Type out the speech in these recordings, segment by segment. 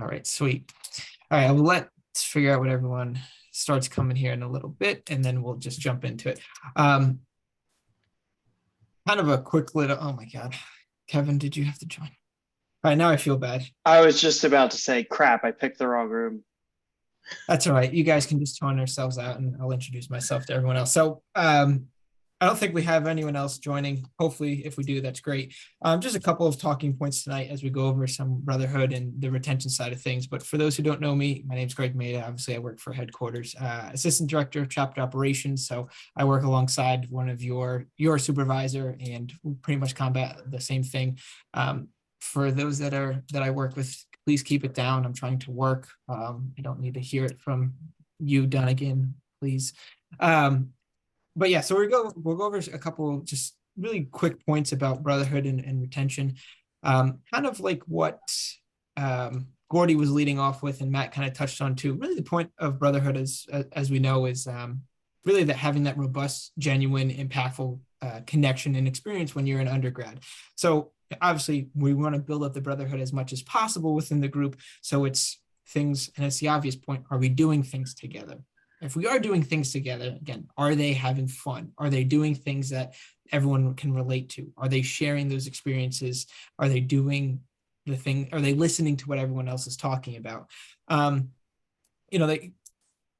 All right, sweet. All right, let's figure out what everyone starts coming here in a little bit, and then we'll just jump into it. Um, Kind of a quick little, oh my God. Kevin, did you have to join? All right, now I feel bad. I was just about to say, crap, I picked the wrong room. That's all right. You guys can just join yourselves out and I'll introduce myself to everyone else. So I don't think we have anyone else joining. Hopefully, if we do, that's great. Just a couple of talking points tonight as we go over some Brotherhood and the retention side of things. But for those who don't know me, my name is Greg Maida. Obviously, I work for headquarters, assistant director of chapter operations. So I work alongside one of your supervisor, and we pretty much combat the same thing. For those that I work with, please keep it down. I'm trying to work. I don't need to hear it from you, Dunnigan, please. But yeah, so we'll go over a couple just really quick points about Brotherhood and retention. Kind of like what Gordy was leading off with, and Matt kind of touched on too. Really, the point of Brotherhood, as we know, is really that having that robust, genuine, impactful connection and experience when you're an undergrad. So obviously, we want to build up the Brotherhood as much as possible within the group. So it's things, and it's the obvious point: are we doing things together? If we are doing things together, again, are they having fun? Are they doing things that everyone can relate to? Are they sharing those experiences? Are they doing the thing? Are they listening to what everyone else is talking about? Um,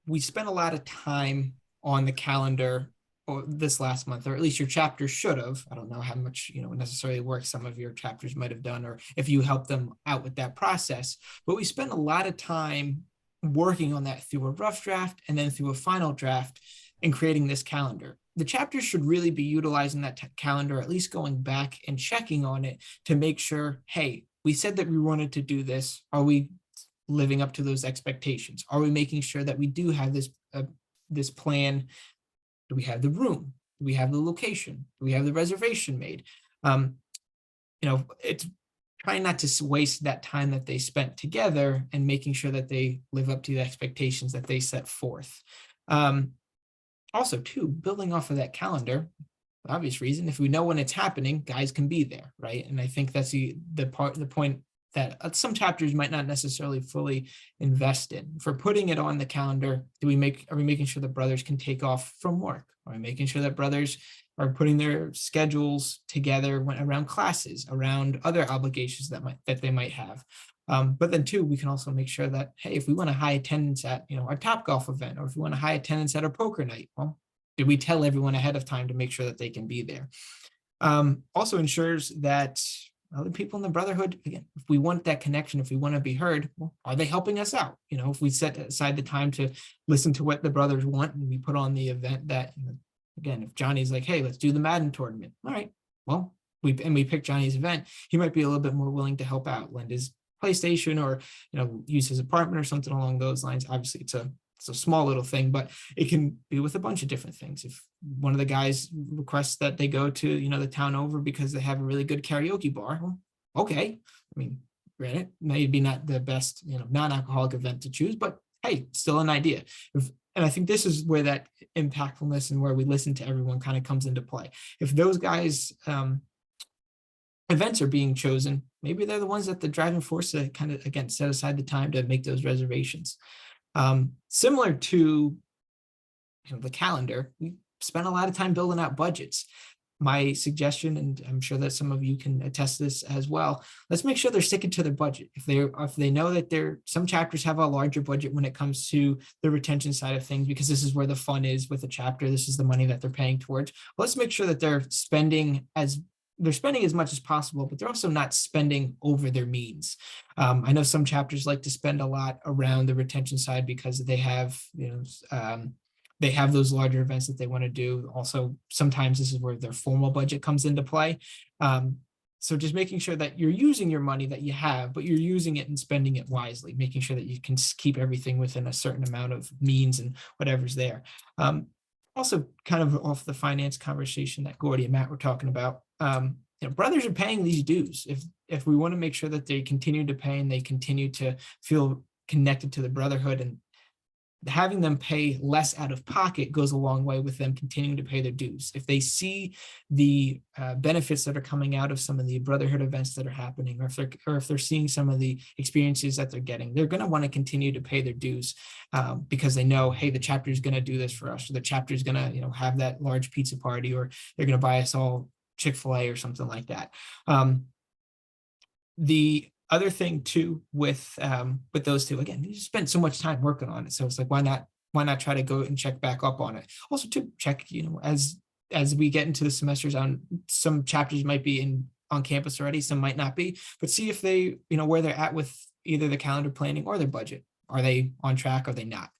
we spent a lot of time on the calendar or this last month, or at least your chapter should have. I don't know how much necessarily work some of your chapters might have done, or if you helped them out with that process. But we spent a lot of time working on that through a rough draft and then through a final draft and creating this calendar. The chapters should really be utilizing that calendar, at least going back and checking on it to make sure, hey, we said that we wanted to do this. Are we living up to those expectations? Are we making sure that we do have this plan? Do we have the room? Do we have the location? Do we have the reservation made? It's trying not to waste that time that they spent together and making sure that they live up to the expectations that they set forth. Also, too, building off of that calendar, obvious reason, if we know when it's happening, guys can be there, right? And I think that's the point that some chapters might not necessarily fully invest in. For putting it on the calendar, are we making sure that brothers can take off from work? Are we making sure that brothers are putting their schedules together around classes, around other obligations that they might have? But then too, we can also make sure that, hey, if we want a high attendance at our Top Golf event, or if we want a high attendance at our poker night, well, did we tell everyone ahead of time to make sure that they can be there? Also ensures that other people in the Brotherhood, again, if we want that connection, if we want to be heard, well, are they helping us out? If we set aside the time to listen to what the brothers want, and we put on the event that, again, if Johnny's like, hey, let's do the Madden tournament. All right, well, we pick Johnny's event, he might be a little bit more willing to help out, lend his PlayStation, or use his apartment or something along those lines. Obviously, it's a small little thing, but it can be with a bunch of different things. If one of the guys requests that they go to, the town over because they have a really good karaoke bar, well, okay. I mean, granted, maybe not the best, non-alcoholic event to choose, but hey, still an idea. And I think this is where that impactfulness and where we listen to everyone kind of comes into play. If those guys, events are being chosen, maybe they're the ones that the driving force to kind of, again, set aside the time to make those reservations. Similar to the calendar, we spent a lot of time building out budgets. My suggestion, and I'm sure that some of you can attest to this as well, let's make sure they're sticking to their budget. If they know that some chapters have a larger budget when it comes to the retention side of things, because this is where the fun is with the chapter, this is the money that they're paying towards. Let's make sure that they're spending as much as possible, but they're also not spending over their means. I know some chapters like to spend a lot around the retention side because they have, they have those larger events that they want to do. Also, sometimes this is where their formal budget comes into play. So just making sure that you're using your money that you have, but you're using it and spending it wisely, making sure that you can keep everything within a certain amount of means and whatever's there. Also, kind of off the finance conversation that Gordy and Matt were talking about, brothers are paying these dues. If we want to make sure that they continue to pay and they continue to feel connected to the Brotherhood, and having them pay less out of pocket goes a long way with them continuing to pay their dues. If they see the benefits that are coming out of some of the Brotherhood events that are happening, or if they're seeing some of the experiences that they're getting, they're going to want to continue to pay their dues because they know, hey, the chapter is going to do this for us, or the chapter is going to, have that large pizza party, or they're going to buy us all Chick-fil-A or something like that. The other thing too with those two, again, you spent so much time working on it, so it's like, why not try to go and check back up on it? Also to check, as we get into the semesters, on some chapters might be on campus already, some might not be, but see if they, where they're at with either the calendar planning or their budget. Are they on track? Are they not?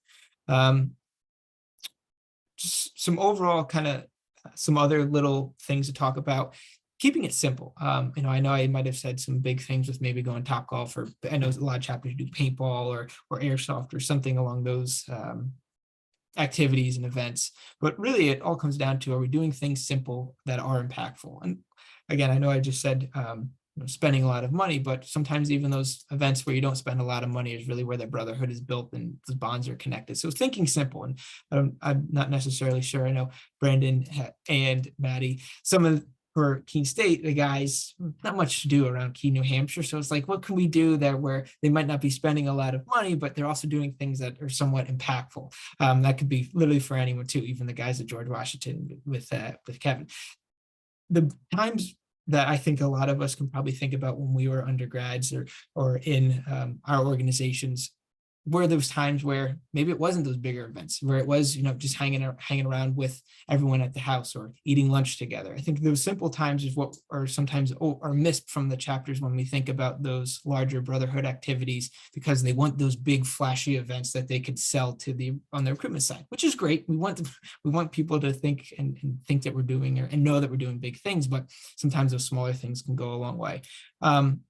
Just some overall kind of some other little things to talk about. Keeping it simple. I know I might have said some big things with maybe going Top Golf, or I know a lot of chapters do paintball or airsoft or something along those activities and events. But really, it all comes down to, are we doing things simple that are impactful? And again, I know I just said spending a lot of money, but sometimes even those events where you don't spend a lot of money is really where the brotherhood is built and the bonds are connected. So thinking simple, and I'm not necessarily sure. I know Brandon and Maddie, some of for Keene State, the guys, not much to do around Keene, New Hampshire. So it's like, what can we do there where they might not be spending a lot of money, but they're also doing things that are somewhat impactful? That could be literally for anyone too, even the guys at George Washington with Kevin. The times that I think a lot of us can probably think about when we were undergrads or in our organizations, were those times where maybe it wasn't those bigger events, where it was, just hanging around with everyone at the house or eating lunch together. I think those simple times is what are sometimes are missed from the chapters when we think about those larger brotherhood activities, because they want those big flashy events that they could sell on the recruitment side, which is great. We want people to think and think that we're doing and know that we're doing big things, but sometimes those smaller things can go a long way. Kind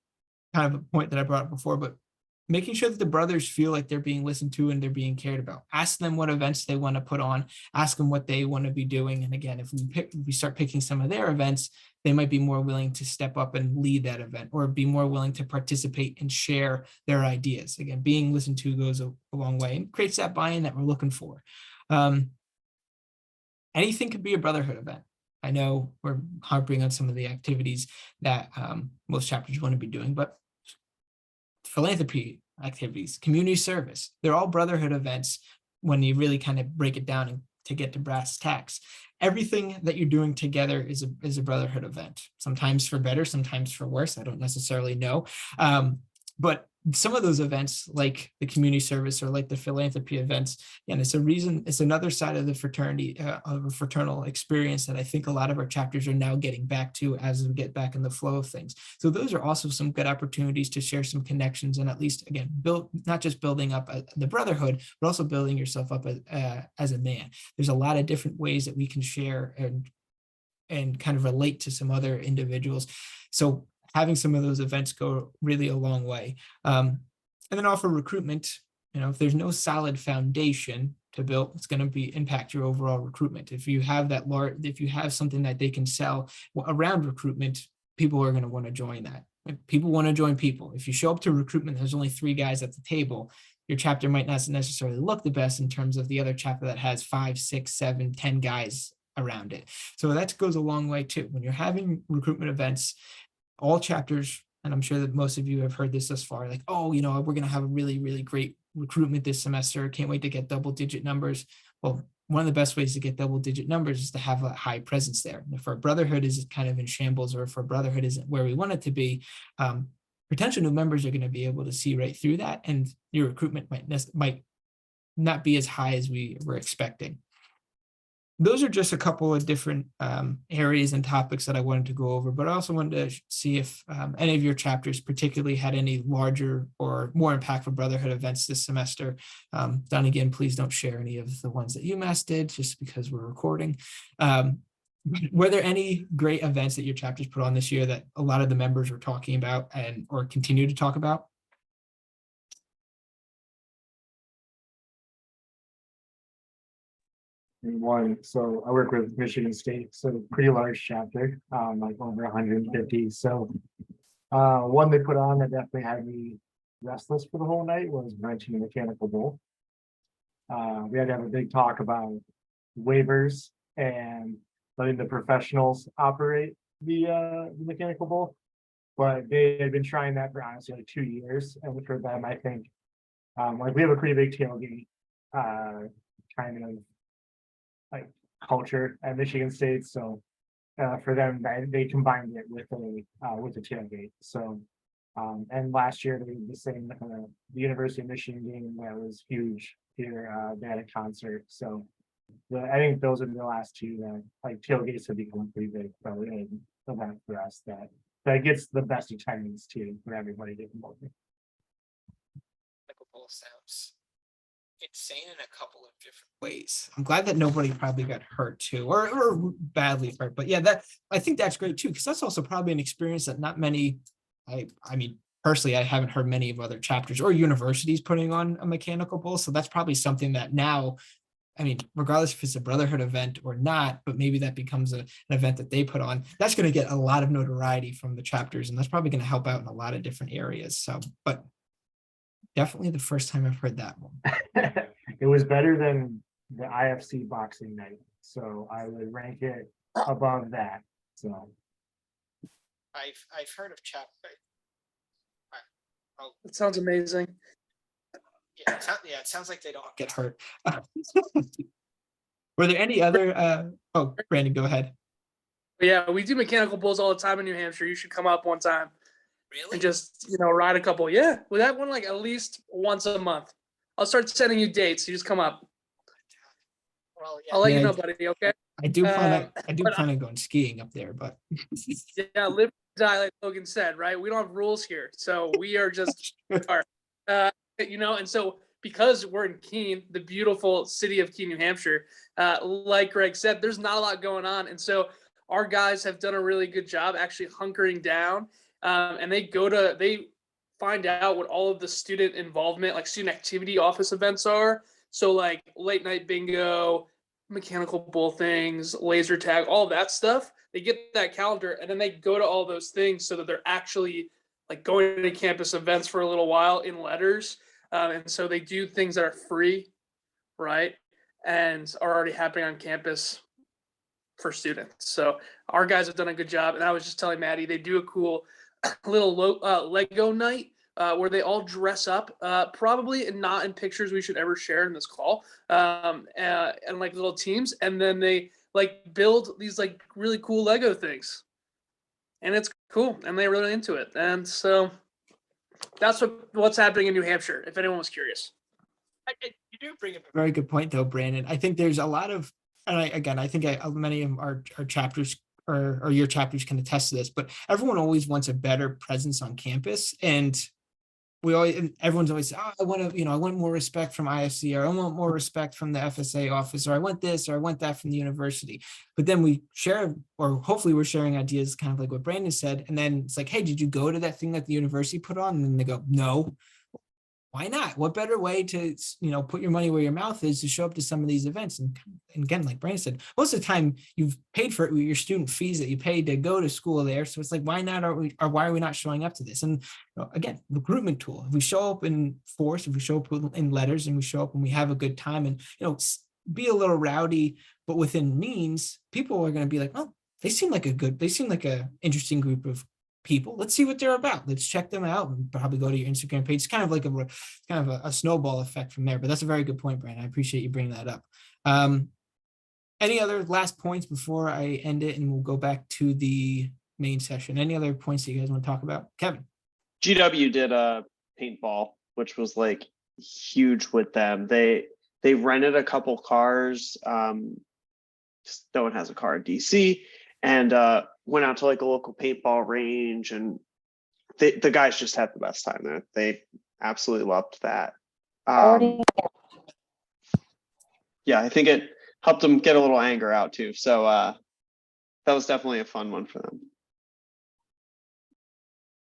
of a point that I brought up before, but making sure that the brothers feel like they're being listened to and they're being cared about. Ask them what events they want to put on, ask them what they want to be doing. And again, if we start picking some of their events, they might be more willing to step up and lead that event, or be more willing to participate and share their ideas. Again, being listened to goes a long way and creates that buy-in that we're looking for. Anything could be a brotherhood event. I know we're harping on some of the activities that most chapters want to be doing, but philanthropy activities, community service, they're all brotherhood events when you really kind of break it down and to get to brass tacks. Everything that you're doing together is a brotherhood event, sometimes for better, sometimes for worse. I don't necessarily know. But some of those events, like the community service or like the philanthropy events, and it's another side of the fraternity, of a fraternal experience that I think a lot of our chapters are now getting back to as we get back in the flow of things. So those are also some good opportunities to share some connections, and at least, again, not just building up the brotherhood, but also building yourself up as a man. There's a lot of different ways that we can share and kind of relate to some other individuals. So having some of those events go really a long way. And then offer recruitment, if there's no solid foundation to build, it's going to impact your overall recruitment. If you have if you have something that they can sell around recruitment, people are going to want to join that. People want to join people. If you show up to recruitment, there's only 3 guys at the table, your chapter might not necessarily look the best in terms of the other chapter that has 5, 6, 7, 10 guys around it. So that goes a long way too. When you're having recruitment events, all chapters, and I'm sure that most of you have heard this thus far, like, oh, we're going to have a really, really great recruitment this semester. Can't wait to get double-digit numbers. Well, one of the best ways to get double-digit numbers is to have a high presence there. And if our brotherhood is kind of in shambles, or if our brotherhood isn't where we want it to be, potential new members are going to be able to see right through that, and your recruitment might not be as high as we were expecting. Those are just a couple of different areas and topics that I wanted to go over, but I also wanted to see if any of your chapters particularly had any larger or more impactful brotherhood events this semester. Don, again, please don't share any of the ones that UMass did, just because we're recording. Were there any great events that your chapters put on this year that a lot of the members were talking about or continue to talk about? One, so I work with Michigan State, so pretty large chapter, like over 150. So one they put on that definitely had me restless for the whole night was wrenching the mechanical bull. We had to have a big talk about waivers and letting the professionals operate the mechanical bull. But they had been trying that for honestly like 2 years, and for them, I think, like we have a pretty big tailgate, kind of like culture at Michigan State, so for them, they combined it with a tailgate. So, and last year they did the same. The University of Michigan game that was huge here. They had a concert. So, I think those are the last two that like tailgates have become pretty big. Probably an event for us that gets the best attendance too for everybody getting involved. Bowl sounds insane in a couple of different ways. I'm glad that nobody probably got hurt too, or badly hurt. But yeah, I think that's great too, because that's also probably an experience that not many. I mean, personally, I haven't heard many of other chapters or universities putting on a mechanical bull. So that's probably something that now, I mean, regardless if it's a Brotherhood event or not, but maybe that becomes an event that they put on, that's going to get a lot of notoriety from the chapters, and that's probably going to help out in a lot of different areas. So, but definitely the first time I've heard that one. It was better than the IFC boxing night, so I would rank it above that. So I've heard of chapter. It sounds amazing. Yeah, it sounds like they don't get hurt. Were there any other? Oh, Brandon, go ahead. But yeah, we do mechanical bulls all the time in New Hampshire. You should come up one time. Really? And just, ride a couple. Yeah, we have one like at least once a month. I'll start sending you dates. You just come up. Well, yeah. I'll let you know, buddy. Okay. I do plan on going skiing up there, but yeah, live or die, like Logan said, right? We don't have rules here, so we are just and so because we're in Keene, the beautiful city of Keene, New Hampshire, like Greg said, there's not a lot going on, and so our guys have done a really good job actually hunkering down, and they find out what all of the student involvement, like student activity office events are. So like late night bingo, mechanical bull things, laser tag, all that stuff. They get that calendar and then they go to all those things so that they're actually like going to campus events for a little while in letters. And so they do things that are free, right? And are already happening on campus for students. So our guys have done a good job. And I was just telling Maddie, they do a cool little Lego night where they all dress up, probably not in pictures we should ever share in this call, and like little teams, and then they like build these like really cool Lego things, and it's cool, and they're really into it, and so that's what's happening in New Hampshire. If anyone was curious, you do bring up a very good point, though, Brandon. I think there's a lot of, and I think many of our chapters. Or your chapters can attest to this, but everyone always wants a better presence on campus, and everyone's always, I want more respect from IFC, or I want more respect from the FSA office, or I want this, or I want that from the university. But then we share, or hopefully we're sharing ideas, kind of like what Brandon said, and then it's like, hey, did you go to that thing that the university put on? And then they go, no. Why not? What better way to, put your money where your mouth is to show up to some of these events? And again, like Brandon said, most of the time you've paid for it with your student fees that you paid to go to school there. So it's like, why are we not showing up to this? And again, recruitment tool. If we show up in force, if we show up in letters, and we show up and we have a good time, and be a little rowdy, but within means, people are going to be like, oh, they seem like a interesting group of people. Let's see what they're about. Let's check them out, and probably go to your Instagram page. It's kind of like a snowball effect from there. But that's a very good point, Brandon. I appreciate you bringing that up. Any other last points before I end it, and we'll go back to the main session? Any other points that you guys want to talk about? Kevin? GW did a paintball, which was like huge with them. They rented a couple cars. No one has a car in DC, and went out to like a local paintball range, and the guys just had the best time there. They absolutely loved that. Yeah, I think it helped them get a little anger out too. So that was definitely a fun one for them.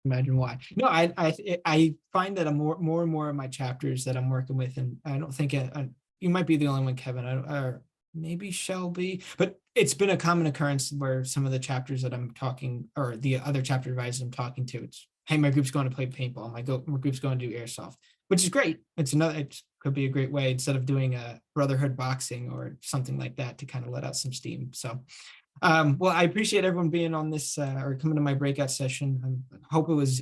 Imagine why. No, I find that more and more of my chapters that I'm working with, and I don't think you might be the only one, Kevin, or maybe Shelby, but it's been a common occurrence where some of the chapters that I'm talking, or the other chapter advisors I'm talking to, it's hey, my group's going to play paintball, my group's going to do airsoft, which is great. It could be a great way instead of doing a Brotherhood boxing or something like that to kind of let out some steam. So, well, I appreciate everyone being on this or coming to my breakout session. I hope it was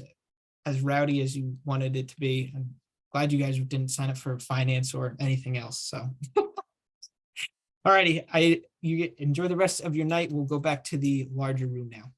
as rowdy as you wanted it to be. I'm glad you guys didn't sign up for finance or anything else. So, all righty, you enjoy the rest of your night. We'll go back to the larger room now.